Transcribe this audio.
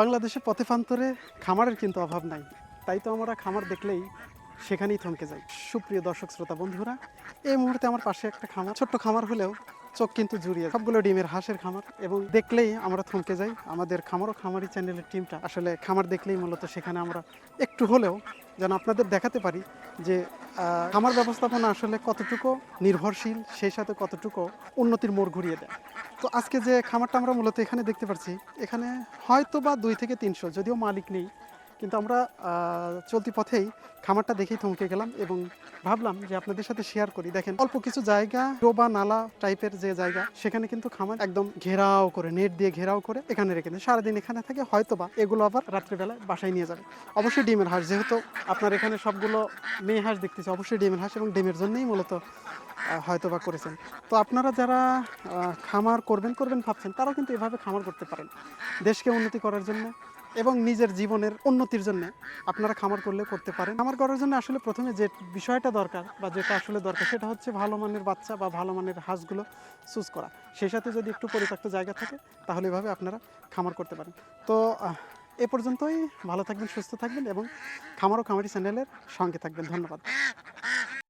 বাংলাদেশে পথে প্রান্তরে খামারের কিন্তু অভাব নাই, তাই তো আমরা খামার দেখলেই সেখানেই থমকে যাই। সুপ্রিয় দর্শক শ্রোতা বন্ধুরা, এই মুহূর্তে আমার পাশে একটা খামার, ছোট্ট খামার হলেও চোখ কিন্তু জুড়িয়ে, সবগুলো ডিমের হাঁসের খামার, এবং দেখলেই আমরা থমকে যাই। আমাদের খামার ও খামারি চ্যানেলের টিমটা আসলে খামার দেখলেই মূলত সেখানে আমরা একটু হলেও যেন আপনাদের দেখাতে পারি যে খামার ব্যবস্থাপনা আসলে কতটুকু নির্ভরশীল, সেই সাথে কতটুকু উন্নতির মোড় ঘুরিয়ে দেয়। তো আজকে যে খামারটা আমরা মূলত এখানে দেখতে পাচ্ছি, এখানে হয়তো বা 2 থেকে 300, যদিও মালিক নেই, কিন্তু আমরা চলতি পথেই খামারটা দেখেই থমকে গেলাম এবং ভাবলাম যে আপনাদের সাথে শেয়ার করি। দেখেন, অল্প কিছু জায়গা, ডোবা নালা টাইপের যে জায়গা, সেখানে কিন্তু খামার একদম ঘেরাও করে, নেট দিয়ে ঘেরাও করে এখানে রেখে দেয়। সারাদিন এখানে থাকে, হয়তো বা এগুলো আবার রাত্রিবেলায় বাসায় নিয়ে যাবে। অবশ্যই ডিমের হাঁস, যেহেতু আপনার এখানে সবগুলো মেয়ে হাঁস দেখতেছি, অবশ্যই ডিমের হাঁস এবং ডিমের জন্যই মূলত হয়তো বা করেছেন। তো আপনারা যারা খামার করবেন ভাবছেন, তারাও কিন্তু এভাবে খামার করতে পারেন দেশকে উন্নতি করার জন্য এবং নিজের জীবনের উন্নতির জন্য। আপনারা খামার করলে করতে পারেন। খামার করার জন্য আসলে প্রথমে যে বিষয়টা দরকার বা যেটা আসলে দরকার, সেটা হচ্ছে ভালো মানের বাচ্চা বা ভালো মানের হাঁসগুলো চুজ করা। সেই সাথে যদি একটু পরিত্যক্ত জায়গা থাকে, তাহলে এভাবে আপনারা খামার করতে পারেন। তো এ পর্যন্তই। ভালো থাকবেন, সুস্থ থাকবেন এবং খামার ও খামারি চ্যানেলের সঙ্গে থাকবেন। ধন্যবাদ।